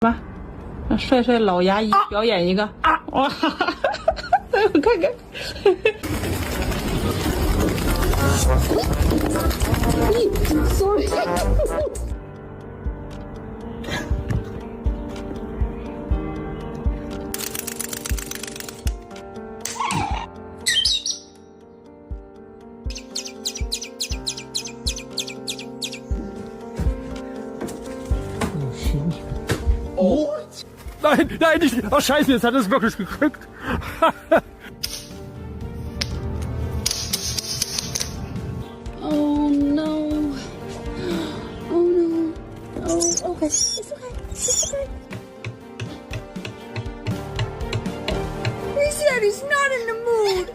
吧，让帅帅老牙医表演一个哇！我看看。Sorry. Oh. Nein, nein, nicht. Oh, scheiße, jetzt hat es wirklich gekrückt. Oh no. Oh no. Oh, okay. It's okay. It's okay. He said he's not in the mood.